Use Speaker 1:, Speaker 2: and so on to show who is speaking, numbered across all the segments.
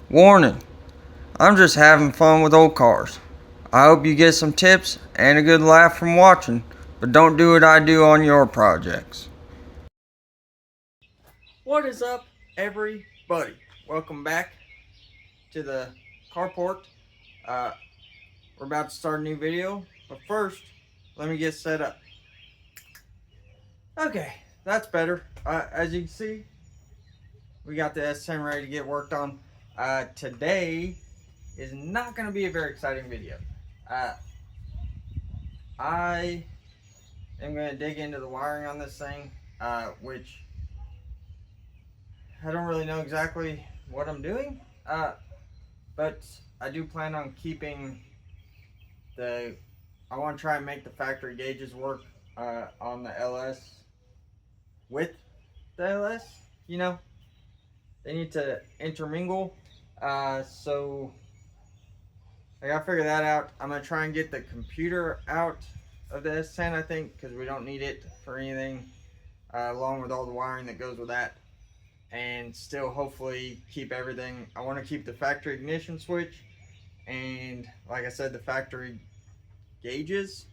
Speaker 1: Warning, I'm just having fun with old cars. I hope you get some tips and a good laugh from watching, but don't do what I do on your projects. What is up, everybody? Welcome back to the carport. Uh, we're about to start a new video, but first, let me get set up. Okay, that's better. As you can see, we got the S10 ready to get worked on. Today is not going to be a very exciting video. Uh, I am going to dig into the wiring on this thing, which I don't really know exactly what I'm doing, but I do plan on keeping I want to try and make the factory gauges work on the LS with the LS. You know, they need to intermingle, so I gotta figure that out. I'm gonna try and get the computer out of the S10, I think, because we don't need it for anything, along with all the wiring that goes with that. And still, hopefully, keep everything. I want to keep the factory ignition switch, and like I said, the factory gauges.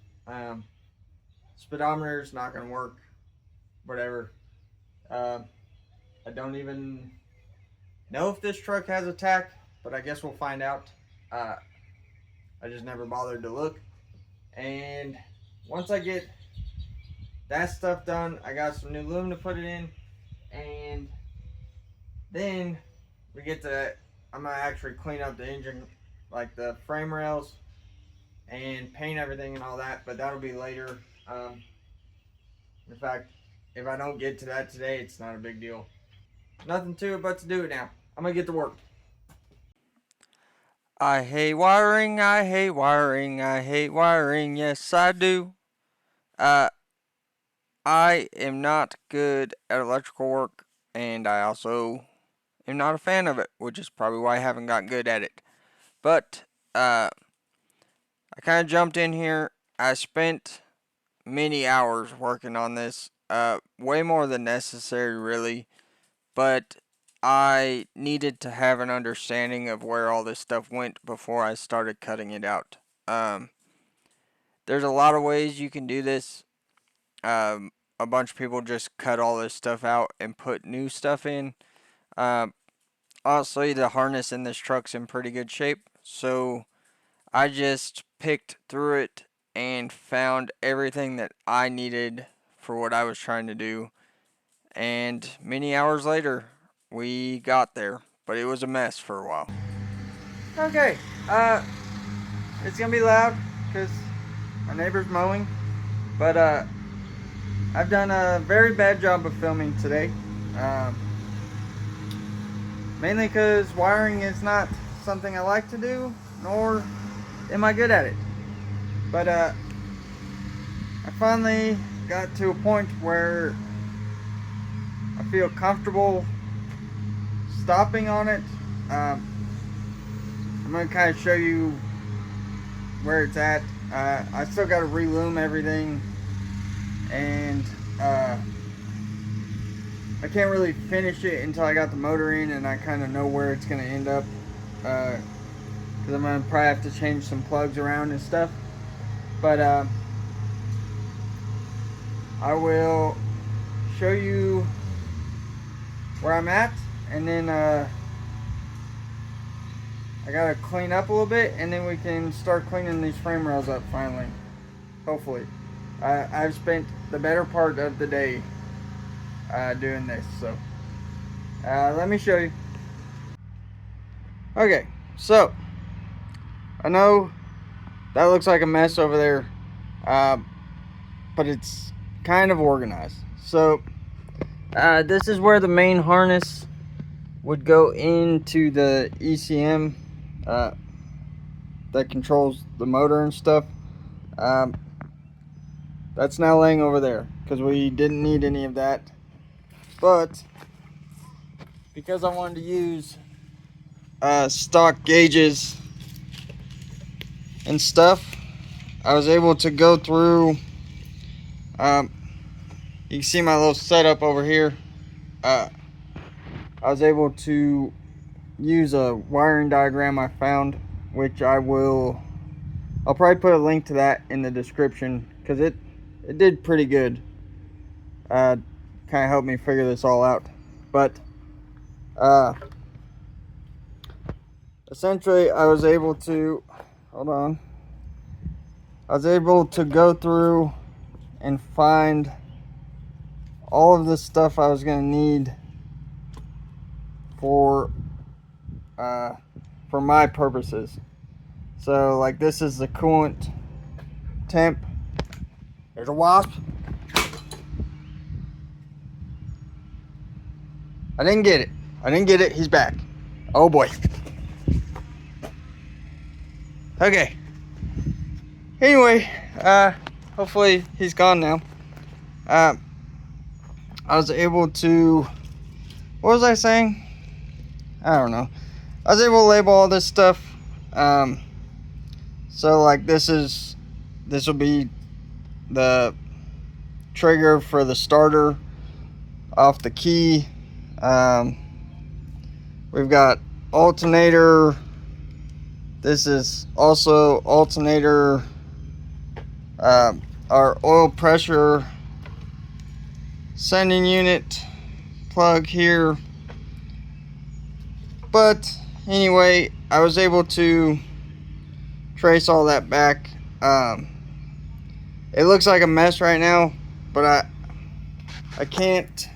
Speaker 1: Speedometer's not gonna work. Whatever. I don't even know if this truck has a tach, but I guess we'll find out. I just never bothered to look. And once I get that stuff done, I got some new loom to put it in, and then I'm gonna actually clean up the engine, like the frame rails, and paint everything and all that, but that'll be later. In fact, if I don't get to that today, it's not a big deal. Nothing to it but to do it now. I'm gonna get to work. I hate wiring, I hate wiring, I hate wiring, yes I do. I am not good at electrical work, and I also am not a fan of it, which is probably why I haven't gotten good at it. But, I kind of jumped in here. I spent many hours working on this, way more than necessary, really. But I needed to have an understanding of where all this stuff went before I started cutting it out. There's a lot of ways you can do this. A bunch of people just cut all this stuff out and put new stuff in. Honestly, the harness in this truck's in pretty good shape, so I just picked through it and found everything that I needed for what I was trying to do. And many hours later, we got there, but it was a mess for a while. Okay, it's gonna be loud because my neighbor's mowing, but I've done a very bad job of filming today. Mainly because wiring is not something I like to do, nor am I good at it. But I finally got to a point where I feel comfortable stopping on it. I'm going to kind of show you where it's at. I still got to reloom everything, and I can't really finish it until I got the motor in and I kind of know where it's going to end up, because I'm going to probably have to change some plugs around and stuff. But I will show you where I'm at, and then I gotta clean up a little bit, and then we can start cleaning these frame rails up finally, hopefully. I've spent the better part of the day doing this, so let me show you. Okay, so I know that looks like a mess over there, but it's kind of organized. So this is where the main harness would go into the ECM that controls the motor and stuff. That's now laying over there because we didn't need any of that, but because I wanted to use stock gauges and stuff, I was able to go through. You can see my little setup over here. I was able to use a wiring diagram I found, which I'll probably put a link to that in the description, because it did pretty good. Kind of helped me figure this all out. But essentially I was able to go through and find all of the stuff I was going to need for my purposes. So like, this is the coolant temp. There's a wasp. I didn't get it. He's back. Oh boy. Okay. Anyway, hopefully he's gone now. I was able to, what was I saying? I don't know. I was able to label all this stuff. So like, this will be the trigger for the starter off the key. We've got alternator. This is also alternator. Our oil pressure sending unit plug here. But anyway, I was able to trace all that back. It looks like a mess right now, but I can't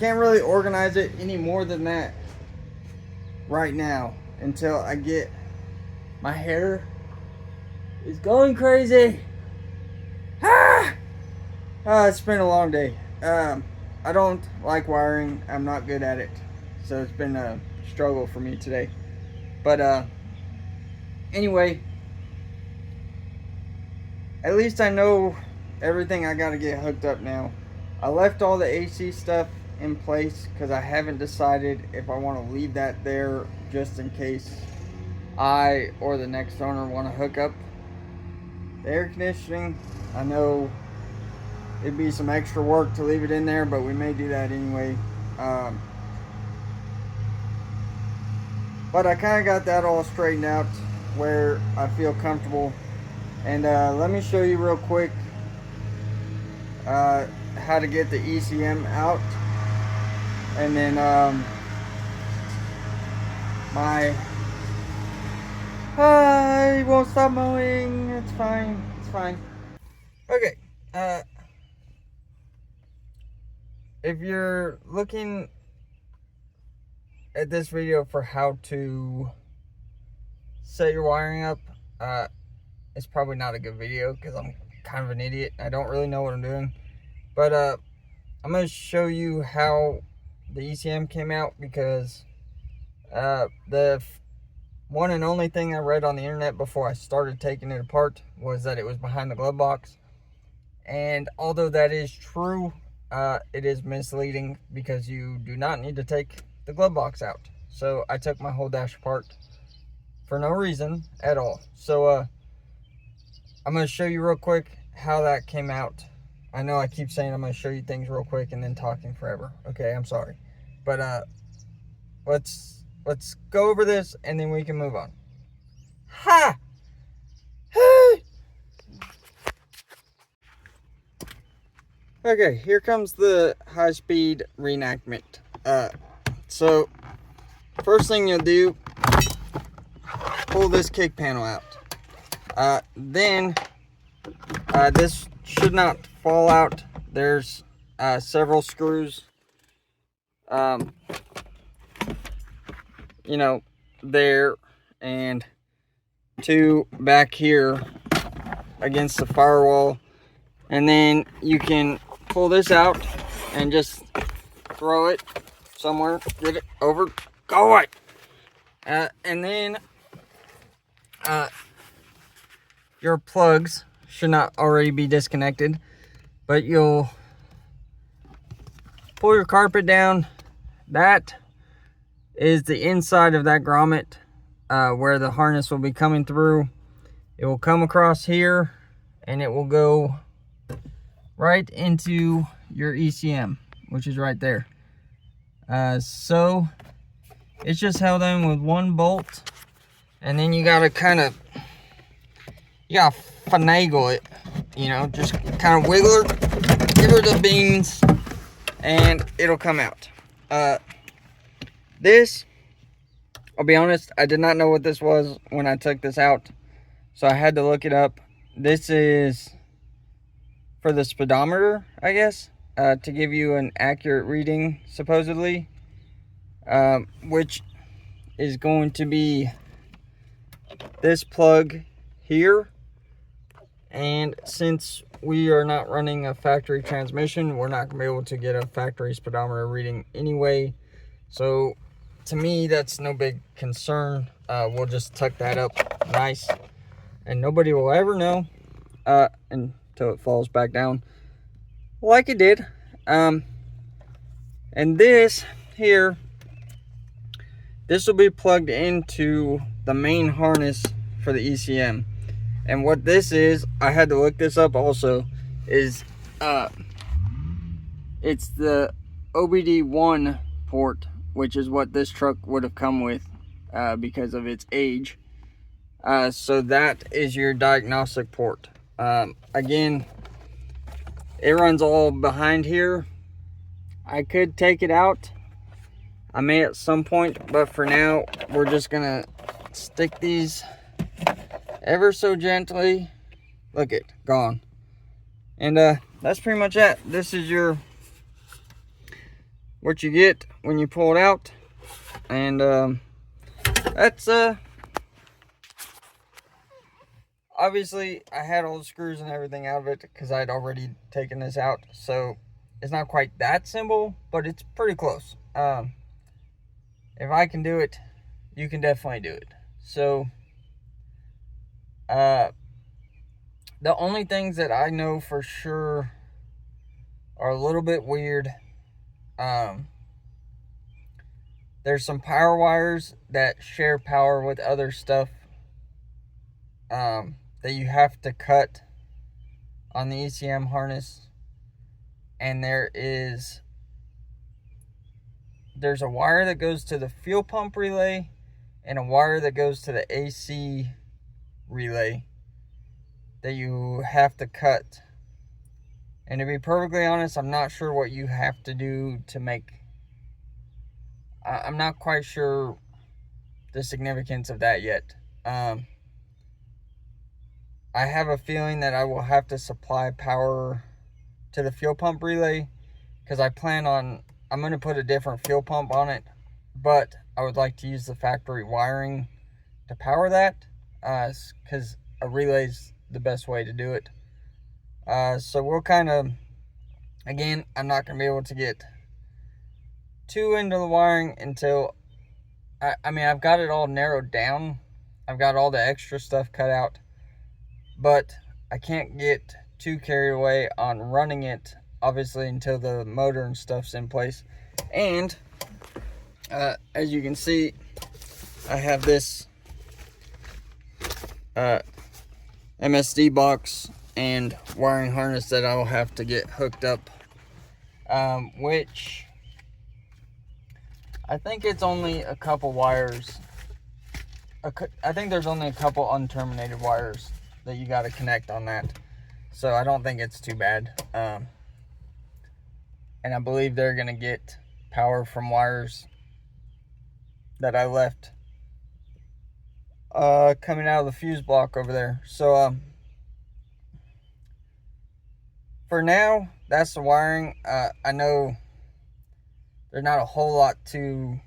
Speaker 1: really organize it any more than that right now, until I get, my hair is going crazy. It's been a long day. I don't like wiring. I'm not good at it, so it's been a struggle for me today. But anyway, at least I know everything I gotta get hooked up now. I left all the AC stuff in place because I haven't decided if I want to leave that there just in case I or the next owner want to hook up the air conditioning. I know it'd be some extra work to leave it in there, but we may do that anyway. But I kind of got that all straightened out where I feel comfortable. And let me show you real quick how to get the ECM out. And then he won't stop mowing. It's fine. Okay. If you're looking at this video for how to set your wiring up, it's probably not a good video because I'm kind of an idiot. I don't really know what I'm doing. But I'm going to show you how the ECM came out, because the one and only thing I read on the internet before I started taking it apart was that it was behind the glove box. And although that is true, it is misleading, because you do not need to take the glove box out. So I took my whole dash apart for no reason at all. So I'm going to show you real quick how that came out. I know I keep saying I'm going to show you things real quick and then talking forever. Okay, I'm sorry. But let's go over this and then we can move on. Ha! Hey! Okay, here comes the high-speed reenactment. So first thing you'll do, pull this kick panel out. Then this should not fall out. There's several screws, there, and two back here against the firewall. And then you can pull this out and just throw it somewhere, get it over, go away. And then your plugs should not already be disconnected, but you'll pull your carpet down. That is the inside of that grommet, where the harness will be coming through. It will come across here and it will go right into your ECM, which is right there. So it's just held in with one bolt, and then you gotta finagle it, you know, just kind of wiggle her, give her the beans, and it'll come out. This, I'll be honest, I did not know what this was when I took this out, so I had to look it up. This is for the speedometer, I guess, to give you an accurate reading, supposedly, which is going to be this plug here. And since we are not running a factory transmission, we're not going to be able to get a factory speedometer reading anyway. So to me, that's no big concern. We'll just tuck that up nice, and nobody will ever know until it falls back down like it did. And this here, this will be plugged into the main harness for the ECM. And what this is, I had to look this up also, is it's the OBD1 port, which is what this truck would have come with because of its age. So that is your diagnostic port. Again, it runs all behind here. I could take it out. I may at some point, but for now, we're just gonna stick these ever so gently. Look it, gone. And that's pretty much it. This is what you get when you pull it out. And that's obviously I had all the screws and everything out of it because I'd already taken this out, so it's not quite that simple, but it's pretty close. If I can do it, you can definitely do it. So the only things that I know for sure are a little bit weird. There's some power wires that share power with other stuff that you have to cut on the ECM harness. And there's a wire that goes to the fuel pump relay and a wire that goes to the AC relay that you have to cut. And to be perfectly honest, I'm not sure what you have to do to make... I'm not quite sure the significance of that yet. I have a feeling that I will have to supply power to the fuel pump relay, because I'm going to put a different fuel pump on it, but I would like to use the factory wiring to power that, because a relay's the best way to do it. So we'll kind of, again, I'm not going to be able to get too into the wiring until, I mean, I've got it all narrowed down. I've got all the extra stuff cut out, but I can't get too carried away on running it, obviously, until the motor and stuff's in place. And as you can see, I have this MSD box and wiring harness that I will have to get hooked up, which I think it's only a couple wires. I think there's only a couple unterminated wires that you got to connect on that, so I don't think it's too bad. And I believe they're gonna get power from wires that I left coming out of the fuse block over there. So for now, that's the wiring. I know there's not a whole lot to...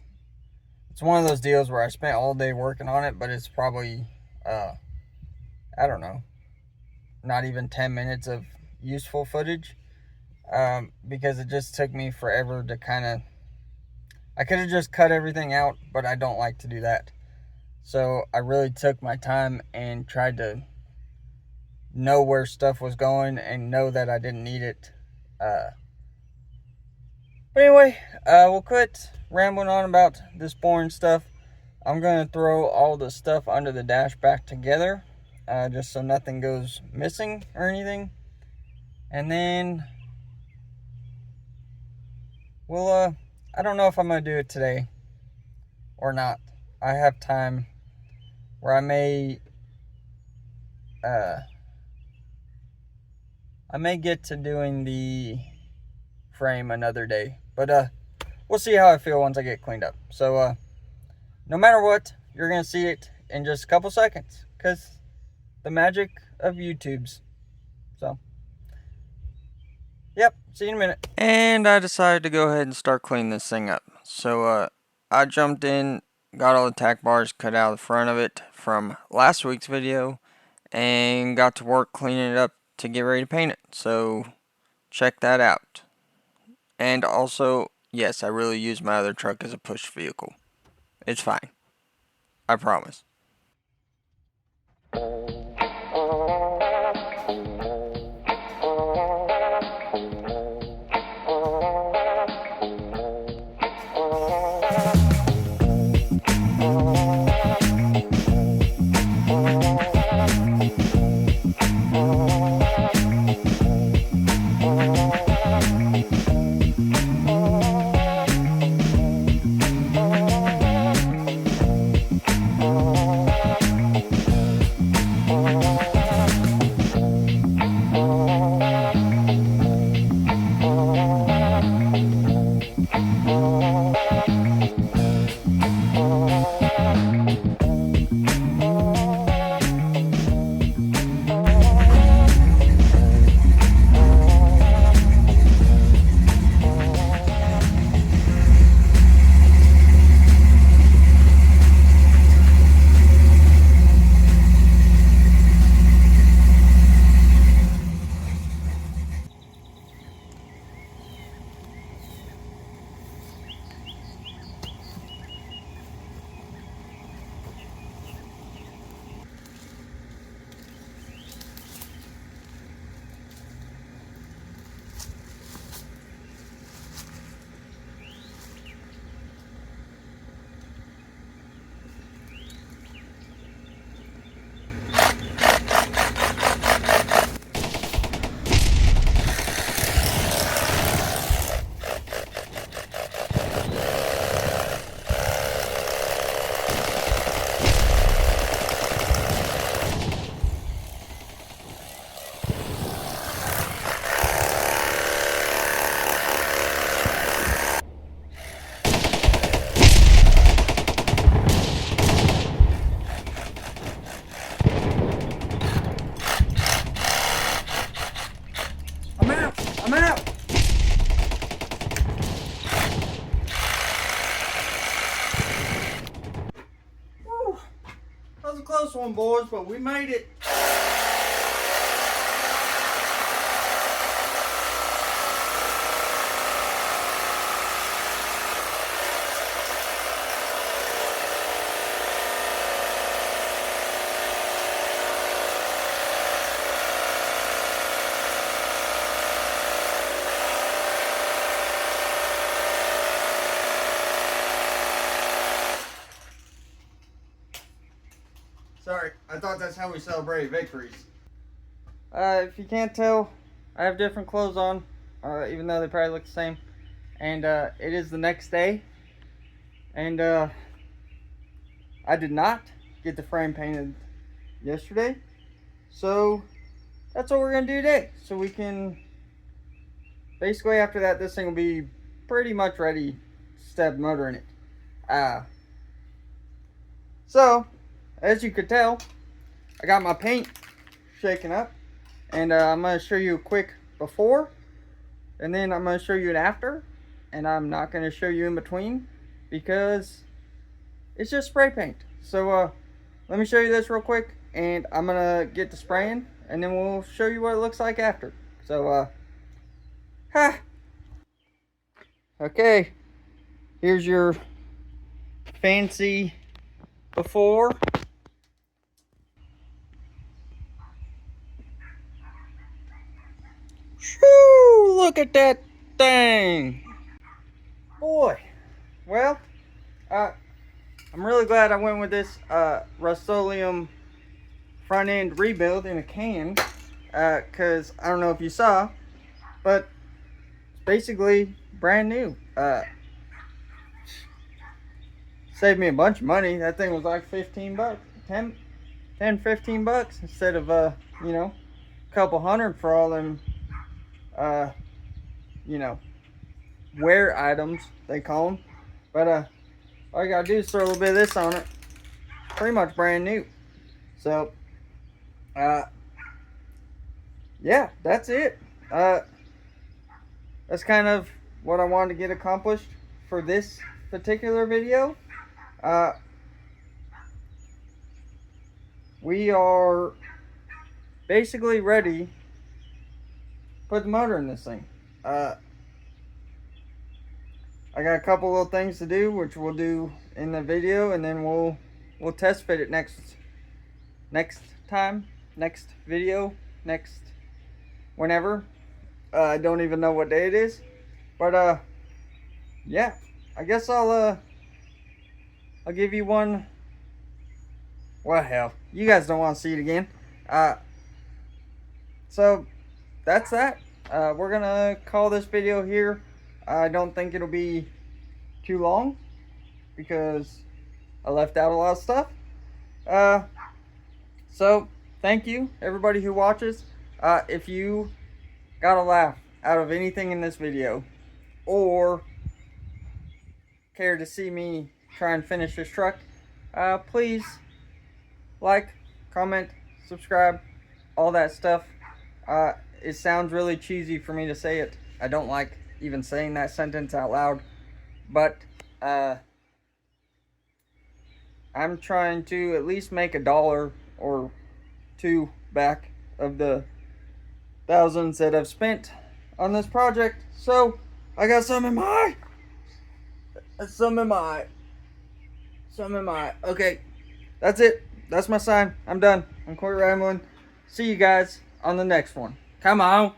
Speaker 1: It's one of those deals where I spent all day working on it, but it's probably I don't know, not even 10 minutes of useful footage, because it just took me forever to kind of... I could have just cut everything out, but I don't like to do that. So I really took my time and tried to know where stuff was going and know that I didn't need it. But anyway, we'll quit rambling on about this boring stuff. I'm going to throw all the stuff under the dash back together, just so nothing goes missing or anything. And then we'll I don't know if I'm going to do it today or not. I have time where I may get to doing the frame another day. But we'll see how I feel once I get cleaned up. So no matter what, you're going to see it in just a couple seconds, because the magic of YouTube's. So, yep, see you in a minute. And I decided to go ahead and start cleaning this thing up. So I jumped in, got all the tack bars cut out of the front of it from last week's video, and got to work cleaning it up to get ready to paint it. So check that out. And also, yes, I really use my other truck as a push vehicle. It's fine. I promise. I'm out. Woo. That was a close one, boys, but we made it. Sorry, I thought that's how we celebrate victories. If you can't tell, I have different clothes on, even though they probably look the same. And it is the next day. And I did not get the frame painted yesterday. So that's what we're going to do today. So we can, basically after that, this thing will be pretty much ready to step motor in it. So, as you could tell, I got my paint shaken up, and I'm going to show you a quick before, and then I'm going to show you an after, and I'm not going to show you in between because it's just spray paint. So let me show you this real quick, and I'm going to get to spraying, and then we'll show you what it looks like after. So okay, here's your fancy before. Shoo, look at that thing. Boy, well, I'm really glad I went with this Rust-Oleum front end rebuild in a can, because I don't know if you saw, but it's basically brand new. saved me a bunch of money. That thing was like 15 bucks, 10, 15 bucks instead of, you know, a couple hundred for all them, you know, wear items, they call them. But, all you gotta do is throw a little bit of this on it. Pretty much brand new. So, yeah, that's it. That's kind of what I wanted to get accomplished for this particular video. We are basically ready to put the motor in this thing. I got a couple little things to do, which we'll do in the video, and then we'll test fit it next time, next video, next whenever. I don't even know what day it is, but yeah, I guess I'll give you one. Well, hell, you guys don't want to see it again. So that's that. We're gonna call this video here. I don't think it'll be too long because I left out a lot of stuff. So thank you everybody who watches. If you got a laugh out of anything in this video, or care to see me try and finish this truck, please like, comment, subscribe, all that stuff. It sounds really cheesy for me to say it. I don't like even saying that sentence out loud, but I'm trying to at least make $1 or $2 back of the thousands that I've spent on this project. So I got some in my okay, that's it. That's my sign. I'm done. I'm quit rambling. See you guys on the next one. Come on.